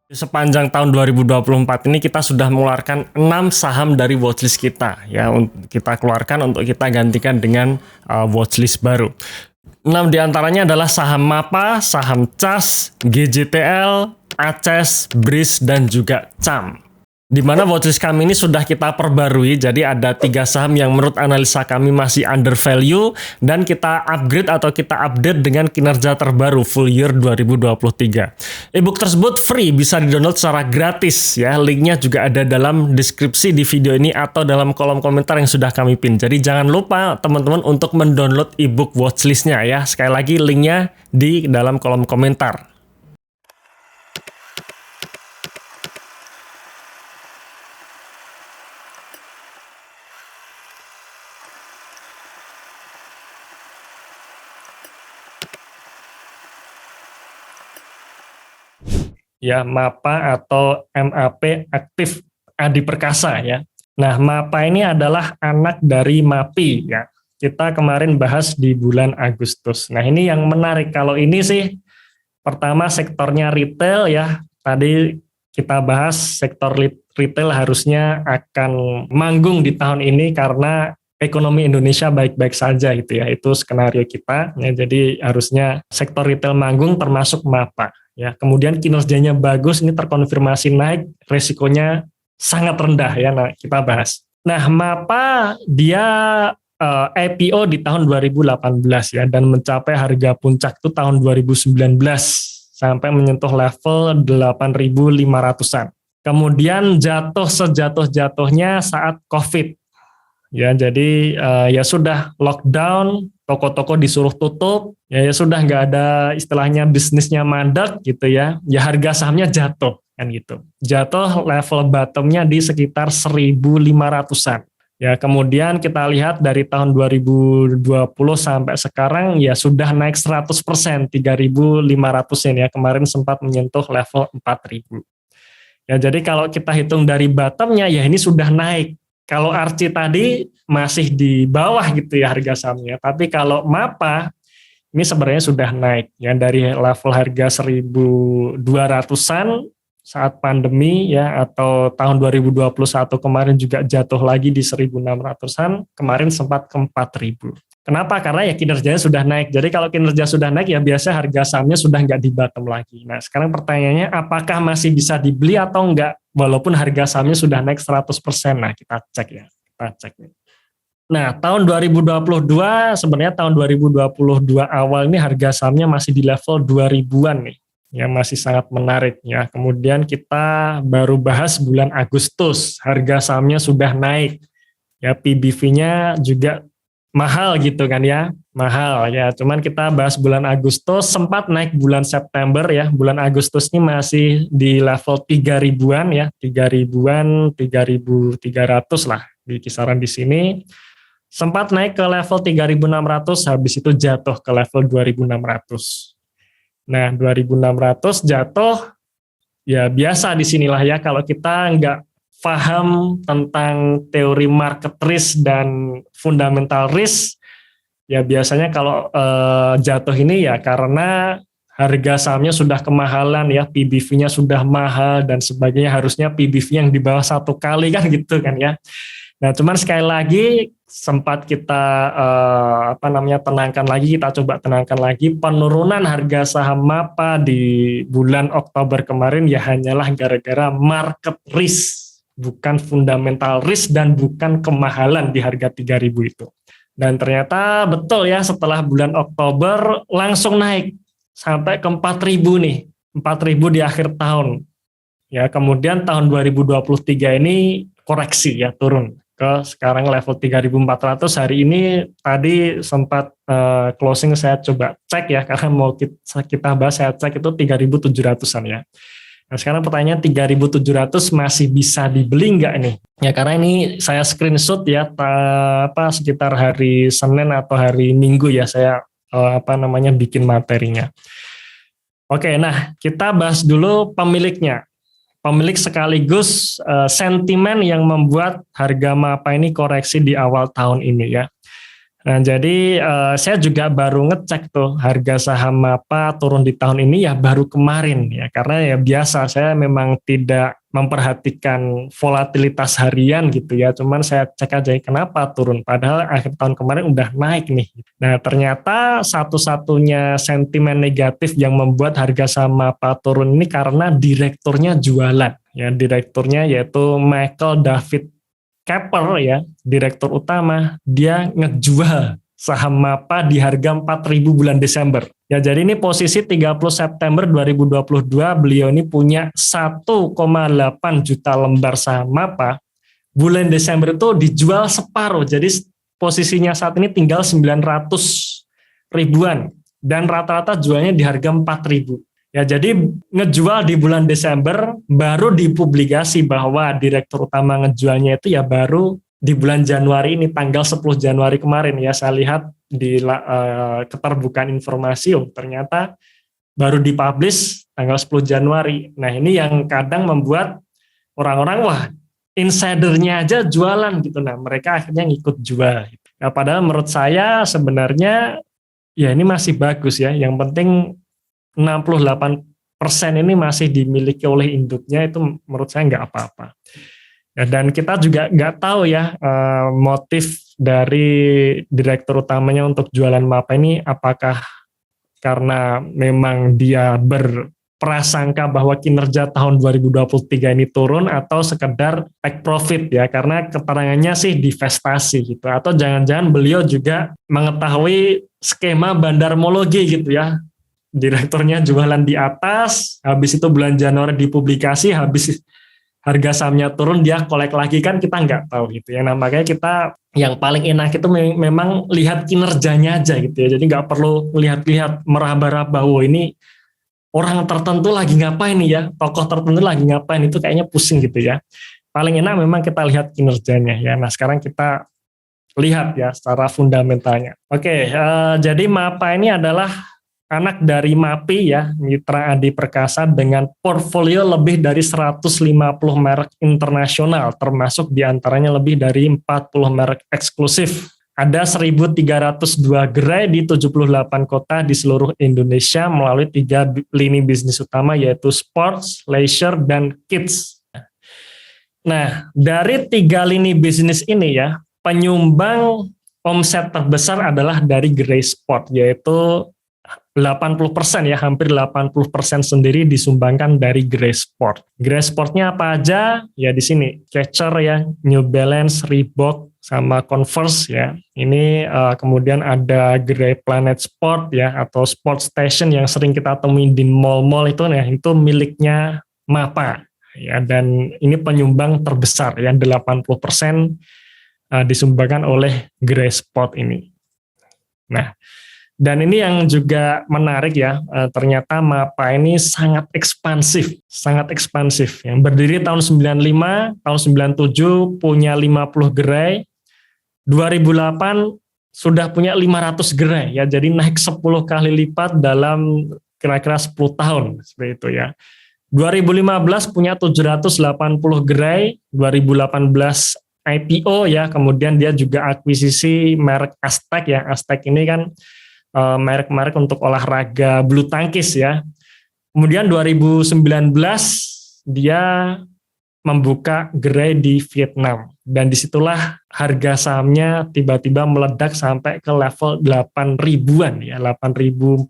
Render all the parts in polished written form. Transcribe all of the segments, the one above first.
Sepanjang tahun 2024 ini kita sudah mengeluarkan 6 saham dari watchlist kita ya, kita keluarkan untuk kita gantikan dengan watchlist baru. 6 diantaranya adalah saham MAPA, saham CAS, GJTL, ACES, BRIS, dan juga CAM. Di mana watchlist kami ini sudah kita perbarui, jadi ada 3 saham yang menurut analisa kami masih under value dan kita upgrade atau kita update dengan kinerja terbaru full year 2023. Ebook tersebut free, bisa di-download secara gratis ya. Linknya juga ada dalam deskripsi di video ini atau dalam kolom komentar yang sudah kami pin. Jadi jangan lupa teman-teman untuk mendownload ebook watchlistnya ya. Sekali lagi linknya di dalam kolom komentar. Ya, MAPA atau MAP Aktif Adi Perkasa ya. Nah, MAPA ini adalah anak dari MAPI ya. Kita kemarin bahas di bulan Agustus. Nah, ini yang menarik, kalau ini sih pertama sektornya retail ya. Tadi kita bahas sektor retail harusnya akan manggung di tahun ini karena ekonomi Indonesia baik-baik saja gitu ya. Itu skenario kita ya. Jadi harusnya sektor retail manggung termasuk MAPA. Ya, kemudian kinerjanya bagus, ini terkonfirmasi naik, resikonya sangat rendah ya. Nah, kita bahas. Nah, MAPA dia IPO di tahun 2018 ya, dan mencapai harga puncak itu tahun 2019 sampai menyentuh level 8.500-an. Kemudian jatuh sejatuh-jatuhnya saat COVID. Ya, jadi ya sudah lockdown, toko-toko disuruh tutup, ya sudah nggak ada istilahnya bisnisnya mandek gitu ya, ya harga sahamnya jatuh kan gitu. Jatuh level bottomnya di sekitar 1.500-an. Ya, kemudian kita lihat dari tahun 2020 sampai sekarang ya sudah naik 100%, 3.500-an ya, kemarin sempat menyentuh level 4.000. Ya, jadi kalau kita hitung dari bottomnya ya ini sudah naik. Kalau Archie tadi masih di bawah gitu ya harga sahamnya. Tapi kalau MAPA ini sebenarnya sudah naik ya dari level harga 1.200-an saat pandemi ya, atau tahun 2021 kemarin juga jatuh lagi di 1.600-an, kemarin sempat ke 4.000. Kenapa? Karena ya kinerjanya sudah naik. Jadi kalau kinerja sudah naik ya biasa harga sahamnya sudah nggak di bottom lagi. Nah, sekarang pertanyaannya apakah masih bisa dibeli atau enggak walaupun harga sahamnya sudah naik 100%. Nah, kita cek ya. Kita cek. Nah, tahun 2022 sebenarnya tahun 2022 awal ini harga sahamnya masih di level 2000-an nih. Ya, masih sangat menarik ya. Kemudian kita baru bahas bulan Agustus, harga sahamnya sudah naik. Ya, PBV-nya juga mahal gitu kan ya, mahal ya. Cuman kita bahas bulan Agustus, sempat naik bulan September ya. Bulan Agustus ini masih di level 3.000-an ya, 3.000-an, 3.300 lah di kisaran di sini. Sempat naik ke level 3.600, habis itu jatuh ke level 2.600. Nah, 2.600 jatuh, ya biasa di sinilah ya, kalau kita nggak paham tentang teori market risk dan fundamental risk, ya biasanya kalau jatuh ini ya karena harga sahamnya sudah kemahalan ya, PBV-nya sudah mahal dan sebagainya, harusnya PBV yang di bawah 1 kali kan gitu kan ya. Nah, cuman sekali lagi sempat kita tenangkan lagi, kita coba tenangkan lagi, penurunan harga saham MAPA di bulan Oktober kemarin ya hanyalah gara-gara market risk, bukan fundamental risk dan bukan kemahalan di harga 3.000 itu. Dan ternyata betul ya, setelah bulan Oktober langsung naik sampai ke 4.000 nih, 4.000 di akhir tahun. Ya, kemudian tahun 2023 ini koreksi ya, turun ke sekarang level 3.400. Hari ini tadi sempat closing saya coba cek ya, karena mau kita bahas, saya cek itu 3.700-an ya. Nah, sekarang pertanyaan 3.700 masih bisa dibeli nggak nih? Ya, karena ini saya screenshot ya, sekitar hari Senin atau hari Minggu ya, saya bikin materinya. Oke, nah kita bahas dulu pemiliknya. Pemilik sekaligus sentimen yang membuat harga MAPA ini koreksi di awal tahun ini ya. Nah, jadi saya juga baru ngecek tuh harga saham MAPA turun di tahun ini ya baru kemarin ya, karena ya biasa saya memang tidak memperhatikan volatilitas harian gitu ya, cuman saya cek aja kenapa turun padahal akhir tahun kemarin udah naik nih. Nah, ternyata satu-satunya sentimen negatif yang membuat harga saham MAPA turun ini karena direkturnya jualan. Ya, direkturnya yaitu Michael David Keppel ya, direktur utama, dia ngejual saham MAPA di harga 4.000 bulan Desember. Ya, jadi ini posisi 30 September 2022 beliau ini punya 1,8 juta lembar saham MAPA. Bulan Desember itu dijual separuh. Jadi posisinya saat ini tinggal 900 ribuan dan rata-rata jualnya di harga 4.000. Ya, jadi ngejual di bulan Desember, baru dipublikasi bahwa direktur utama ngejualnya itu ya baru di bulan Januari ini, tanggal 10 Januari kemarin ya, saya lihat di keterbukaan informasi, ternyata baru dipublish tanggal 10 Januari. Nah, ini yang kadang membuat orang-orang, wah insidernya aja jualan gitu, nah mereka akhirnya ngikut jual. Nah, padahal menurut saya sebenarnya ya ini masih bagus ya, yang penting 68% ini masih dimiliki oleh induknya, itu menurut saya nggak apa-apa. Ya, dan kita juga nggak tahu ya motif dari direktur utamanya untuk jualan MAPA ini, apakah karena memang dia berprasangka bahwa kinerja tahun 2023 ini turun, atau sekedar take profit ya, karena keterangannya sih divestasi gitu, atau jangan-jangan beliau juga mengetahui skema bandarmologi gitu ya. Direkturnya jualan di atas, habis itu bulan Januari dipublikasi, habis harga sahamnya turun dia kolek lagi, kan kita nggak tahu gitu ya. Nah, makanya kita yang paling enak itu memang lihat kinerjanya aja gitu ya. Jadi nggak perlu lihat-lihat meraba-raba, oh ini orang tertentu lagi ngapain nih ya, tokoh tertentu lagi ngapain, itu kayaknya pusing gitu ya. Paling enak memang kita lihat kinerjanya ya. Nah, sekarang kita lihat ya secara fundamentalnya. Oke, jadi MAPA ini adalah anak dari MAPI ya, Mitra Adi Perkasa, dengan portfolio lebih dari 150 merek internasional, termasuk diantaranya lebih dari 40 merek eksklusif. Ada 1.302 gerai di 78 kota di seluruh Indonesia melalui 3 lini bisnis utama, yaitu sports, leisure, dan kids. Nah, dari 3 lini bisnis ini ya, penyumbang omset terbesar adalah dari gerai sport, yaitu 80% ya, hampir 80% sendiri disumbangkan dari gerai sport. Gerai sportnya apa aja? Ya di sini, Catcher ya, New Balance, Reebok, sama Converse ya. Ini kemudian ada gerai Planet Sport ya, atau Sport Station yang sering kita temuin di mall-mall itu ya, itu miliknya MAPA. Ya, dan ini penyumbang terbesar ya, 80% disumbangkan oleh gerai sport ini. Nah, dan ini yang juga menarik ya, ternyata MAPA ini sangat ekspansif. Yang berdiri tahun 95, tahun 97 punya 50 gerai, 2008 sudah punya 500 gerai ya, jadi naik 10 kali lipat dalam kira-kira 10 tahun seperti itu ya. 2015 punya 780 gerai, 2018 IPO ya, kemudian dia juga akuisisi merek Aztec ya. Aztec ini kan merek-merek untuk olahraga bulu tangkis ya. Kemudian 2019 dia membuka gerai di Vietnam, dan disitulah harga sahamnya tiba-tiba meledak sampai ke level 8 ribuan ya, 8.400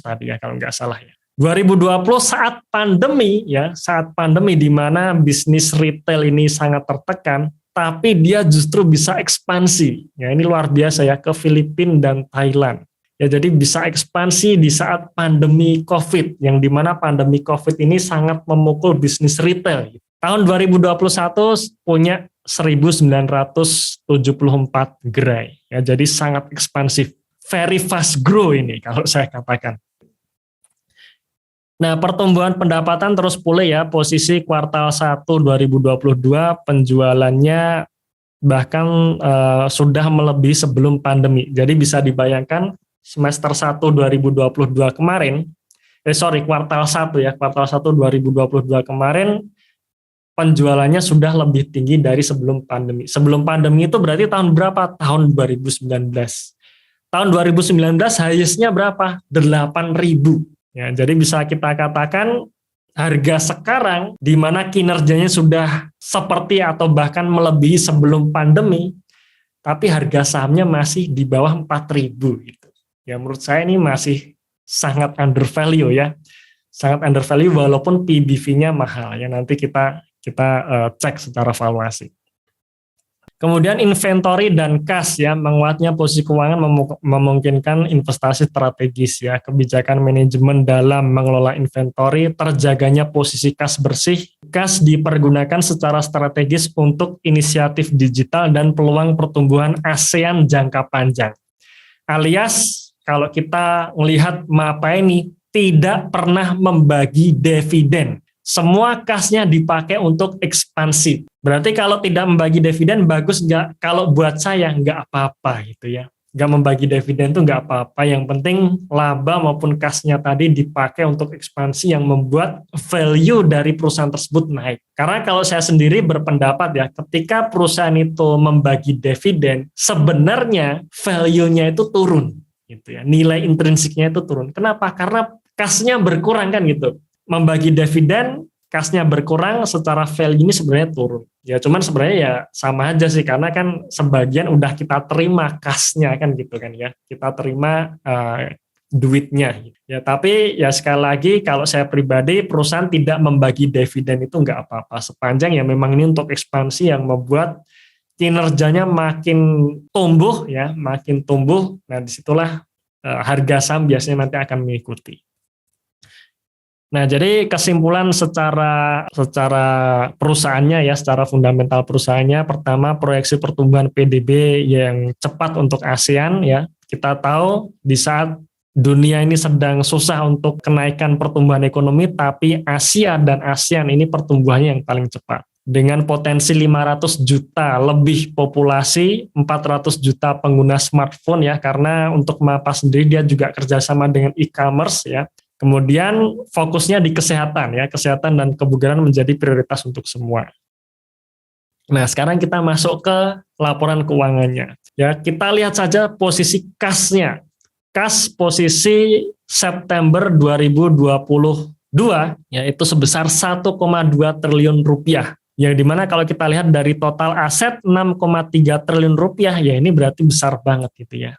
tadi ya kalau nggak salah ya. 2020 saat pandemi ya, saat pandemi di mana bisnis retail ini sangat tertekan, tapi dia justru bisa ekspansi. Ya, ini luar biasa ya, ke Filipina dan Thailand. Ya, jadi bisa ekspansi di saat pandemi COVID, yang dimana pandemi COVID ini sangat memukul bisnis retail. Tahun 2021 punya 1.974 gerai. Ya, jadi sangat ekspansif. Very fast grow ini kalau saya katakan. Nah, pertumbuhan pendapatan terus pulih ya, posisi kuartal 1 2022 penjualannya bahkan sudah melebihi sebelum pandemi. Jadi bisa dibayangkan semester 1 2022 kemarin, kuartal 1 ya, kuartal 1 2022 kemarin penjualannya sudah lebih tinggi dari sebelum pandemi. Sebelum pandemi itu berarti tahun berapa? Tahun 2019. tahun 2019 highest-nya berapa? 8.000. Ya, jadi bisa kita katakan harga sekarang di mana kinerjanya sudah seperti atau bahkan melebihi sebelum pandemi, tapi harga sahamnya masih di bawah 4.000 gitu. Ya menurut saya ini masih sangat undervalue ya. Sangat undervalue walaupun PBV-nya mahal ya, nanti kita cek secara valuasi. Kemudian inventory dan kas ya, menguatnya posisi keuangan memungkinkan investasi strategis ya, kebijakan manajemen dalam mengelola inventory, terjaganya posisi kas bersih. Kas dipergunakan secara strategis untuk inisiatif digital dan peluang pertumbuhan ASEAN jangka panjang. Alias kalau kita melihat MAPA ini tidak pernah membagi dividen. Semua kasnya dipakai untuk ekspansi. Berarti kalau tidak membagi dividen bagus nggak? Kalau buat saya nggak apa-apa gitu ya. Nggak membagi dividen itu nggak apa-apa. Yang penting laba maupun kasnya tadi dipakai untuk ekspansi yang membuat value dari perusahaan tersebut naik. Karena kalau saya sendiri berpendapat ya, ketika perusahaan itu membagi dividen, sebenarnya value-nya itu turun. Gitu ya. Nilai intrinsiknya itu turun. Kenapa? Karena kasnya berkurang kan gitu. Membagi dividen, kasnya berkurang, secara value ini sebenarnya turun. Ya cuman sebenarnya ya sama aja sih, karena kan sebagian udah kita terima kasnya kan gitu kan ya. Kita terima duitnya. Ya tapi ya sekali lagi kalau saya pribadi, perusahaan tidak membagi dividen itu nggak apa-apa. Sepanjang ya memang ini untuk ekspansi yang membuat kinerjanya makin tumbuh ya, makin tumbuh. Nah disitulah harga saham biasanya nanti akan mengikuti. Nah, jadi kesimpulan secara perusahaannya ya, secara fundamental perusahaannya, pertama proyeksi pertumbuhan PDB yang cepat untuk ASEAN ya. Kita tahu di saat dunia ini sedang susah untuk kenaikan pertumbuhan ekonomi, tapi Asia dan ASEAN ini pertumbuhannya yang paling cepat. Dengan potensi 500 juta lebih populasi, 400 juta pengguna smartphone ya, karena untuk MAPA sendiri dia juga kerjasama dengan e-commerce ya. Kemudian fokusnya di kesehatan ya, kesehatan dan kebugaran menjadi prioritas untuk semua. Nah, sekarang kita masuk ke laporan keuangannya. Ya, kita lihat saja posisi kasnya. Kas posisi September 2022 yaitu sebesar 1,2 triliun rupiah. Yang dimana kalau kita lihat dari total aset 6,3 triliun rupiah, ya ini berarti besar banget gitu ya.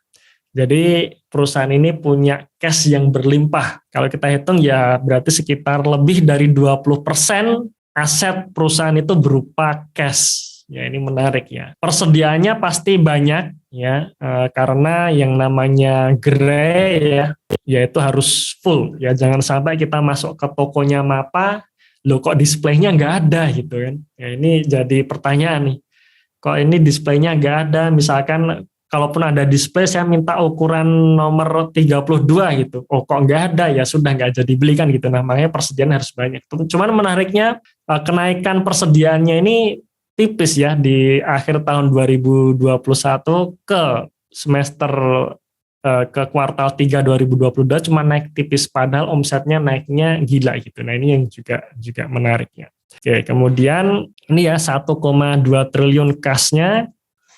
Jadi perusahaan ini punya cash yang berlimpah. Kalau kita hitung ya berarti sekitar lebih dari 20% aset perusahaan itu berupa cash. Ya ini menarik ya. Persediaannya pasti banyak ya, karena yang namanya gerai ya, yaitu harus full ya. Jangan sampai kita masuk ke tokonya MAPA, loh kok displaynya nggak ada gitu kan. Ya ini jadi pertanyaan nih. Kok ini displaynya nggak ada, misalkan kalaupun ada display saya minta ukuran nomor 32 gitu. Oh kok nggak ada, ya sudah nggak jadi beli kan gitu. Nah makanya persediaan harus banyak. Cuman menariknya kenaikan persediaannya ini tipis ya di akhir tahun 2021 ke semester ke kuartal 3 2022 cuma naik tipis, padahal omsetnya naiknya gila gitu. Nah ini yang juga menariknya. Oke, kemudian ini ya 1,2 triliun kasnya.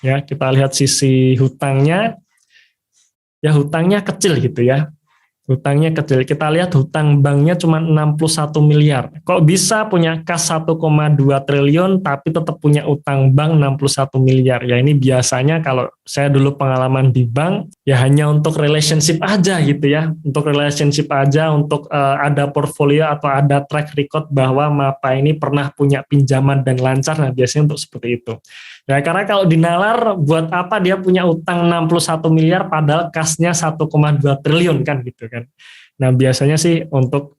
Ya, kita lihat sisi hutangnya. Ya, hutangnya kecil gitu ya. Hutangnya kecil. Kita lihat hutang banknya cuma 61 miliar. Kok bisa punya kas 1,2 triliun tapi tetap punya utang bank 61 miliar? Ya ini biasanya kalau saya dulu pengalaman di bank, ya hanya untuk relationship aja gitu ya. Untuk relationship aja, untuk ada portfolio atau ada track record bahwa MAPA ini pernah punya pinjaman dan lancar. Nah biasanya untuk seperti itu. Ya karena kalau dinalar buat apa dia punya utang 61 miliar padahal kasnya 1,2 triliun kan gitu kan. Nah biasanya sih untuk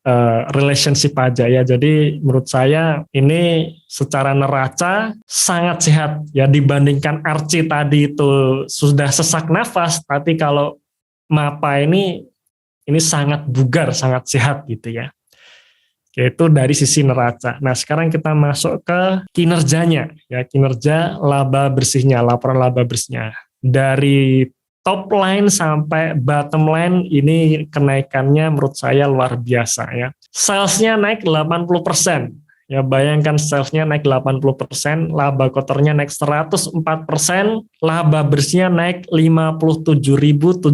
relationship aja ya. Jadi menurut saya ini secara neraca sangat sehat ya, dibandingkan Archie tadi itu sudah sesak nafas, tapi kalau MAPA ini sangat bugar, sangat sehat gitu ya. Yaitu dari sisi neraca. Nah sekarang kita masuk ke kinerjanya, ya kinerja laba bersihnya, laporan laba bersihnya. Dari top line sampai bottom line ini kenaikannya menurut saya luar biasa ya. Salesnya naik 80%, Ya bayangkan salesnya naik 80%, laba kotornya naik 104%, laba bersihnya naik 57.766%.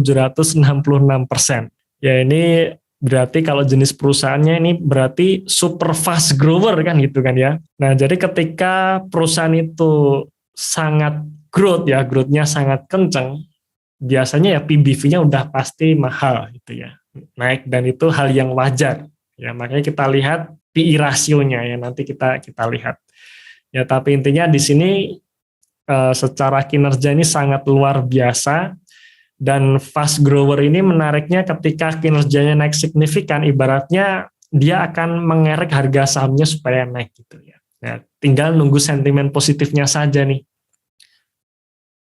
Ya ini berarti kalau jenis perusahaannya ini berarti super fast grower kan gitu kan ya. Nah jadi ketika perusahaan itu sangat growth-nya sangat kencang, biasanya ya PBV-nya udah pasti mahal gitu ya, naik, dan itu hal yang wajar. Ya makanya kita lihat PI rasionya ya, nanti kita lihat. Ya tapi intinya di sini secara kinerja ini sangat luar biasa, dan fast grower ini menariknya ketika kinerjanya naik signifikan, ibaratnya dia akan mengerek harga sahamnya supaya naik gitu ya. Nah, tinggal nunggu sentimen positifnya saja nih.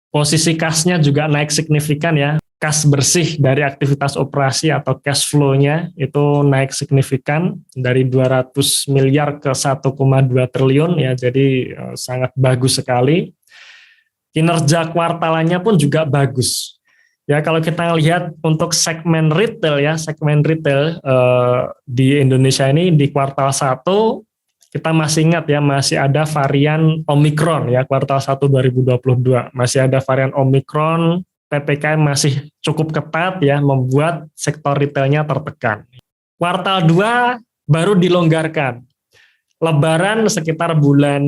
Posisi kasnya juga naik signifikan ya. Kas bersih dari aktivitas operasi atau cash flow-nya itu naik signifikan dari 200 miliar ke 1,2 triliun ya, jadi sangat bagus sekali. Kinerja kuartalannya pun juga bagus. Ya kalau kita lihat untuk segmen retail ya, segmen retail di Indonesia ini di kuartal 1 kita masih ingat ya, masih ada varian Omicron ya, kuartal 1 2022. Masih ada varian Omicron, PPKM masih cukup ketat ya, membuat sektor retailnya tertekan. Kuartal 2 baru dilonggarkan. Lebaran sekitar bulan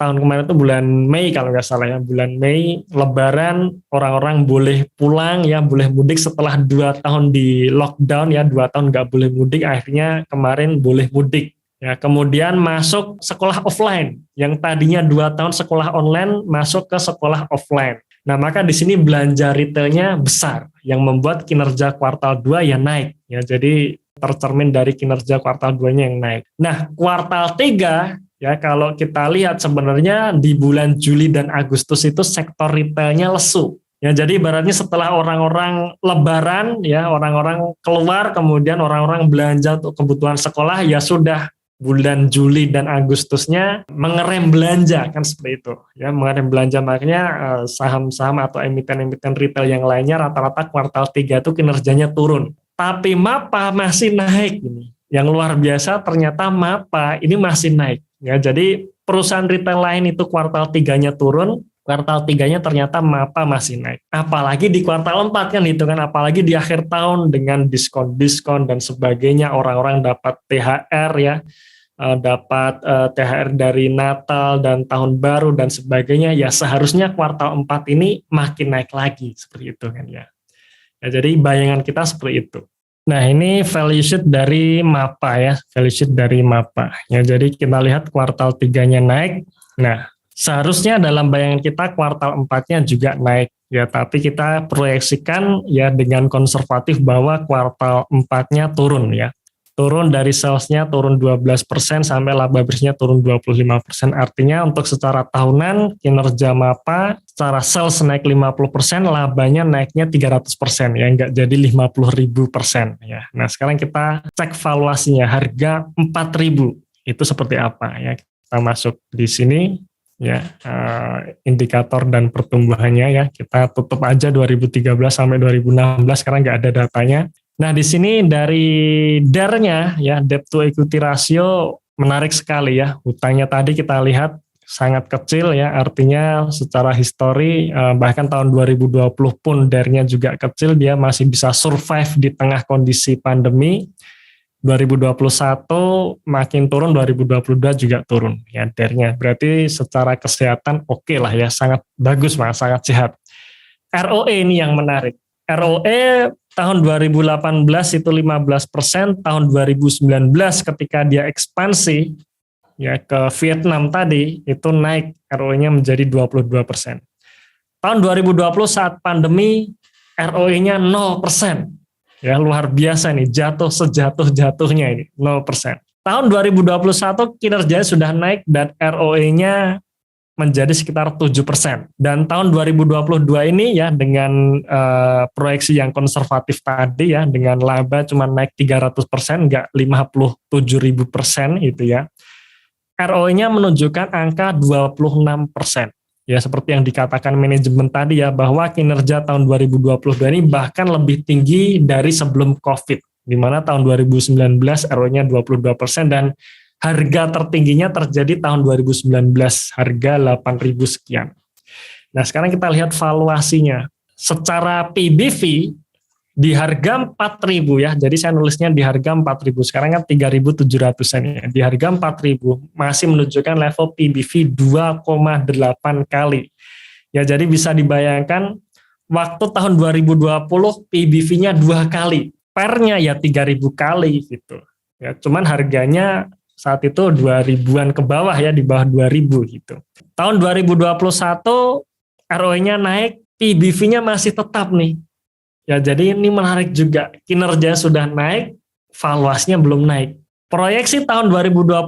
tahun kemarin itu bulan Mei kalau nggak salah ya, bulan Mei Lebaran orang-orang boleh pulang ya, boleh mudik setelah 2 tahun di lockdown ya, 2 tahun nggak boleh mudik, akhirnya kemarin boleh mudik. Ya, kemudian masuk sekolah offline, yang tadinya 2 tahun sekolah online masuk ke sekolah offline. Nah, maka di sini belanja retailnya besar, yang membuat kinerja kuartal 2 ya naik. Ya, jadi tercermin dari kinerja kuartal 2-nya yang naik. Nah, kuartal 3, ya kalau kita lihat sebenarnya di bulan Juli dan Agustus itu sektor retailnya lesu. Ya, jadi ibaratnya setelah orang-orang lebaran, ya orang-orang keluar, kemudian orang-orang belanja untuk kebutuhan sekolah, ya sudah bulan Juli dan Agustusnya mengerem belanja kan seperti itu ya, mengerem belanja. Makanya saham-saham atau emiten-emiten retail yang lainnya rata-rata kuartal 3 itu kinerjanya turun, tapi MAPA masih naik. Ini yang luar biasa, ternyata MAPA ini masih naik ya. Jadi perusahaan retail lain itu kuartal 3-nya turun, kuartal 3-nya ternyata MAPA masih naik. Apalagi di kuartal 4 kan itu kan, apalagi di akhir tahun dengan diskon-diskon dan sebagainya, orang-orang dapat THR ya, dapat THR dari Natal dan Tahun Baru dan sebagainya, ya seharusnya kuartal 4 ini makin naik lagi, seperti itu kan ya. Ya jadi bayangan kita seperti itu. Nah ini value sheet dari MAPA ya, value sheet dari MAPA. Ya jadi kita lihat kuartal 3-nya naik, nah seharusnya dalam bayangan kita kuartal 4-nya juga naik. Ya, tapi kita proyeksikan ya dengan konservatif bahwa kuartal 4-nya turun ya. Turun dari salesnya turun 12% sampai laba bersihnya turun 25%. Artinya untuk secara tahunan kinerja MAPA secara sales naik 50%, labanya naiknya 300% ya, enggak jadi 50.000% ya. Nah, sekarang kita cek valuasinya, harga 4.000 itu seperti apa ya. Kita masuk di sini ya, indikator dan pertumbuhannya ya. Kita tutup aja 2013 sampai 2016 karena nggak ada datanya. Nah, di sini dari DER-nya ya, debt to equity ratio menarik sekali ya. Hutangnya tadi kita lihat sangat kecil ya, artinya secara histori bahkan tahun 2020 pun DER-nya juga kecil, dia masih bisa survive di tengah kondisi pandemi. 2021 makin turun, 2022 juga turun ya DER-nya. Berarti secara kesehatan oke lah ya, sangat bagus Mas, sangat sehat. ROE ini yang menarik. ROE tahun 2018 itu 15%, tahun 2019 ketika dia ekspansi ya ke Vietnam tadi itu naik ROE-nya menjadi 22%. Tahun 2020 saat pandemi ROE-nya 0%. Ya luar biasa nih, jatuh sejatuh-jatuhnya ini 0%. Tahun 2021 kinerjanya sudah naik dan ROE-nya menjadi sekitar 7%. Dan tahun 2022 ini ya dengan proyeksi yang konservatif tadi ya, dengan laba cuma naik 300%, nggak 57.000% itu ya. ROE-nya menunjukkan angka 26%. Ya seperti yang dikatakan manajemen tadi ya, bahwa kinerja tahun 2022 ini bahkan lebih tinggi dari sebelum COVID, di mana tahun 2019 ROE-nya 22% dan harga tertingginya terjadi tahun 2019, harga 8.000 sekian. Nah, sekarang kita lihat valuasinya. Secara PBV di harga 4.000 ya, jadi saya nulisnya di harga 4.000, sekarang kan 3.700-an ya. Di harga 4.000 masih menunjukkan level PBV 2,8 kali. Ya, jadi bisa dibayangkan waktu tahun 2020 PBV-nya 2 kali, pernya ya 3.000 kali gitu. Ya, cuman harganya saat itu 2.000-an ke bawah ya, di bawah 2.000 gitu. Tahun 2021 ROE-nya naik, PBV-nya masih tetap nih. Ya, jadi ini menarik juga. Kinerja sudah naik, valuasinya belum naik. Proyeksi tahun 2022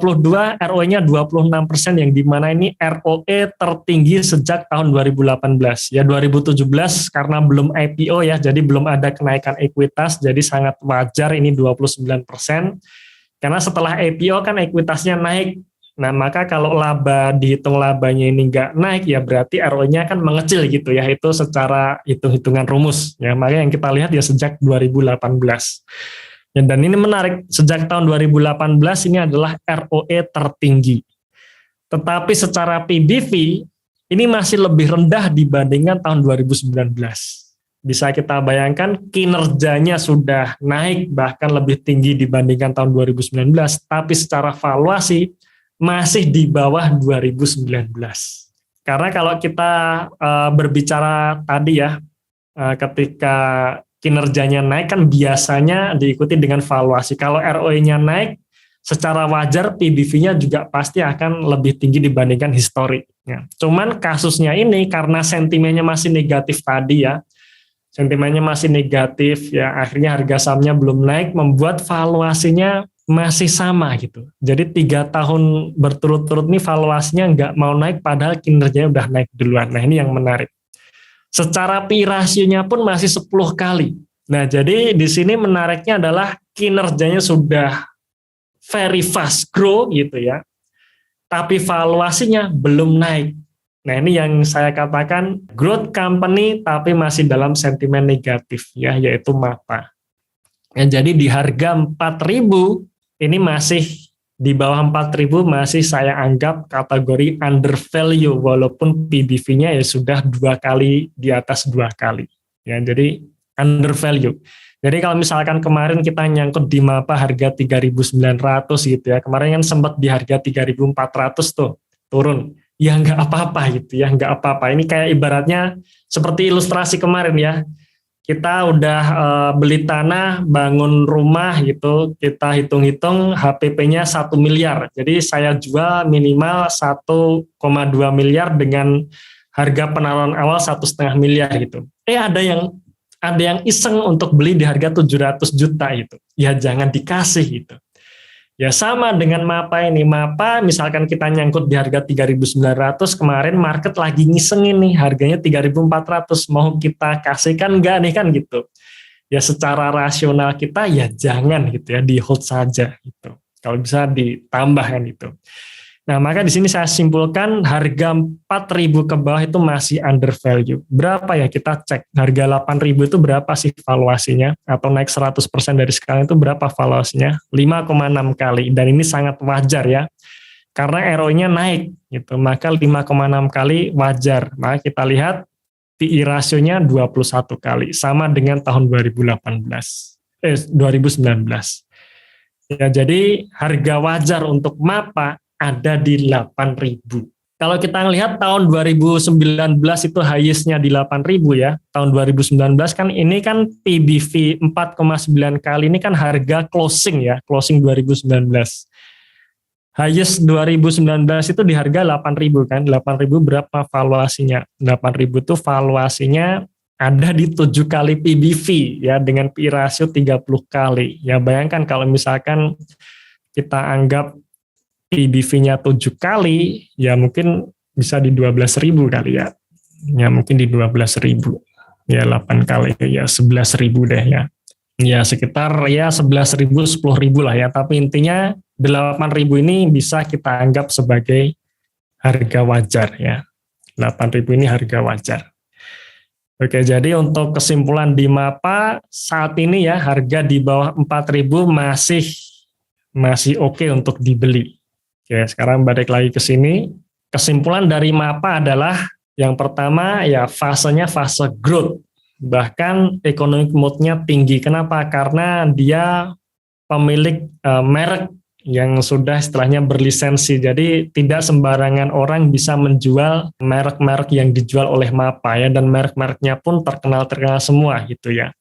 ROE-nya 26%, yang dimana ini ROE tertinggi sejak tahun 2018. Ya, 2017 karena belum IPO ya, jadi belum ada kenaikan ekuitas, jadi sangat wajar ini 29%. Karena setelah IPO kan ekuitasnya naik. Nah, maka kalau laba dihitung labanya ini nggak naik, ya berarti ROE-nya kan mengecil gitu ya. Itu secara hitung-hitungan rumus. Ya, makanya yang kita lihat ya sejak 2018. Ya, dan ini menarik, sejak tahun 2018 ini adalah ROE tertinggi. Tetapi secara PBV ini masih lebih rendah dibandingkan tahun 2019. Bisa kita bayangkan kinerjanya sudah naik bahkan lebih tinggi dibandingkan tahun 2019, tapi secara valuasi masih di bawah 2019. Karena kalau kita berbicara tadi ya, ketika kinerjanya naik kan biasanya diikuti dengan valuasi. Kalau ROE-nya naik, secara wajar PBV-nya juga pasti akan lebih tinggi dibandingkan historik. Ya. Cuman kasusnya ini karena sentimennya masih negatif tadi ya, sentimennya masih negatif ya, akhirnya harga sahamnya belum naik, membuat valuasinya masih sama gitu. Jadi 3 tahun berturut-turut nih valuasinya nggak mau naik padahal kinerjanya udah naik duluan. Nah, ini yang menarik. Secara P/E rasionya pun masih 10 kali. Nah, jadi di sini menariknya adalah kinerjanya sudah very fast grow gitu ya, tapi valuasinya belum naik. Nah, ini yang saya katakan growth company tapi masih dalam sentimen negatif ya, yaitu MAPA. Nah, jadi di harga 4.000 ini masih di bawah 4.000, masih saya anggap kategori under value walaupun PBV-nya ya sudah 2 kali, di atas 2 kali. Ya, jadi under value. Jadi kalau misalkan kemarin kita nyangkut di MAPA harga 3.900 gitu ya, kemarin kan sempat di harga 3.400 tuh turun. Ya nggak apa-apa gitu ya, nggak apa-apa. Ini kayak ibaratnya seperti ilustrasi kemarin ya. Kita udah beli tanah, bangun rumah gitu, kita hitung-hitung HPP-nya 1 miliar. Jadi saya jual minimal 1,2 miliar dengan harga penawaran awal 1,5 miliar gitu. Ada yang iseng untuk beli di harga 700 juta gitu. Ya jangan dikasih gitu. Ya sama dengan MAPA ini. MAPA misalkan kita nyangkut di harga 3.900, kemarin market lagi ngisengin nih harganya 3.400, mau kita kasihkan enggak nih kan gitu. Ya secara rasional kita ya jangan gitu ya, di hold saja gitu. Kalau bisa ditambah kan gitu. Nah, maka di sini saya simpulkan harga 4.000 ke bawah itu masih under value. Berapa ya, kita cek harga 8.000 itu berapa sih valuasinya, atau naik 100% dari sekarang itu berapa valuasinya? 5,6 kali, dan ini sangat wajar ya. Karena ROE-nya naik gitu, maka 5,6 kali wajar. Maka kita lihat P/E rasionya 21 kali, sama dengan tahun 2019. Ya, jadi harga wajar untuk MAPA ada di 8.000. Kalau kita lihat tahun 2019 itu highest-nya di 8.000 ya. Tahun 2019 kan ini kan PBV 4,9 kali, ini kan harga closing ya, closing 2019. Highest 2019 itu di harga 8.000 kan. 8.000 berapa valuasinya? 8.000 itu valuasinya ada di 7 kali PBV ya, dengan P/E rasio 30 kali. Ya bayangkan kalau misalkan kita anggap PBV-nya 7 kali, ya mungkin bisa di 12.000 kali ya. Ya mungkin di 12.000. Ya 8 kali, ya 11.000 deh ya. Ya sekitar ya 11.000, 10.000 lah ya. Tapi intinya 8.000 ini bisa kita anggap sebagai harga wajar ya. 8.000 ini harga wajar. Oke, jadi untuk kesimpulan di MAPA saat ini ya, harga di bawah 4.000 masih oke untuk dibeli. Oke, sekarang balik lagi ke sini. Kesimpulan dari MAPA adalah yang pertama ya fasenya fase growth. Bahkan economic mood-nya tinggi. Kenapa? Karena dia pemilik merek yang sudah istilahnya berlisensi. Jadi tidak sembarangan orang bisa menjual merek-merek yang dijual oleh MAPA ya, dan merek-mereknya pun terkenal-terkenal semua gitu ya.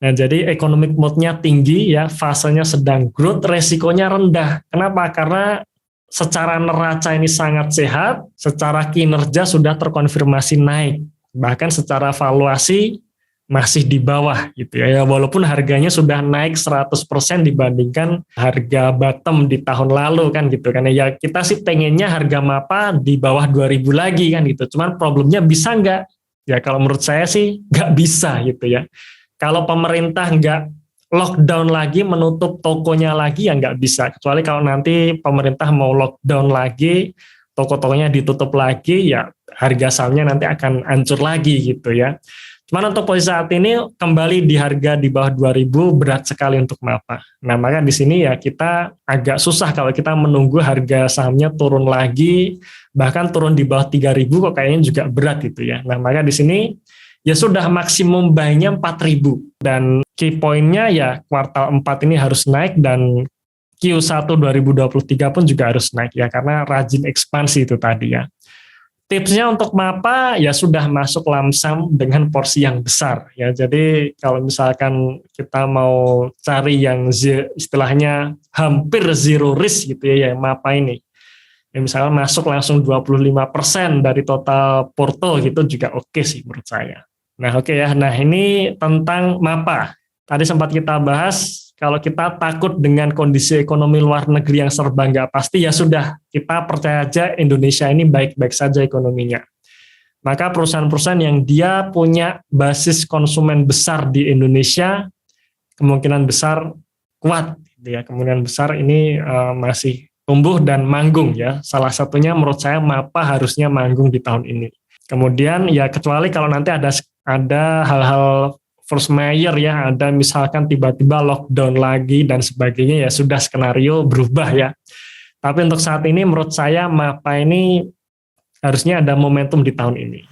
Nah, jadi economic mood-nya tinggi ya, fasenya sedang growth, resikonya rendah. Kenapa? Karena secara neraca ini sangat sehat, secara kinerja sudah terkonfirmasi naik. Bahkan secara valuasi masih di bawah gitu ya. Walaupun harganya sudah naik 100% dibandingkan harga bottom di tahun lalu kan gitu kan. Ya kita sih pengennya harga MAPA di bawah 2000 lagi kan gitu. Cuman problemnya bisa nggak? Ya kalau menurut saya sih nggak bisa gitu ya. Kalau pemerintah nggak lockdown lagi, menutup tokonya lagi ya nggak bisa. Kecuali kalau nanti pemerintah mau lockdown lagi, toko-tokonya ditutup lagi, ya harga sahamnya nanti akan hancur lagi gitu ya. Cuman untuk posisi saat ini kembali di harga di bawah 2000 berat sekali untuk MAPA. Nah, maka di sini ya kita agak susah kalau kita menunggu harga sahamnya turun lagi, bahkan turun di bawah 3000 kok kayaknya juga berat gitu ya. Nah, maka di sini ya sudah maksimum buy-nya 4000 dan key point-nya ya kuartal 4 ini harus naik dan Q1 2023 pun juga harus naik ya karena rajin ekspansi itu tadi ya. Tipsnya untuk MAPA ya sudah masuk lamsam dengan porsi yang besar ya. Jadi kalau misalkan kita mau cari yang istilahnya hampir zero risk gitu ya MAPA ini. Ya misalnya masuk langsung 25% dari total porto gitu juga oke sih menurut saya. Nah oke ya, nah ini tentang MAPA. Tadi sempat kita bahas kalau kita takut dengan kondisi ekonomi luar negeri yang serba nggak pasti, ya sudah, kita percaya aja Indonesia ini baik-baik saja ekonominya. Maka perusahaan-perusahaan yang dia punya basis konsumen besar di Indonesia, kemungkinan besar kuat. Ya, kemungkinan besar ini masih tumbuh dan manggung ya. Salah satunya menurut saya MAPA harusnya manggung di tahun ini. Kemudian ya kecuali kalau nanti ada hal-hal force majeure ya, ada misalkan tiba-tiba lockdown lagi dan sebagainya, ya sudah skenario berubah ya. Tapi untuk saat ini menurut saya MAPA ini harusnya ada momentum di tahun ini.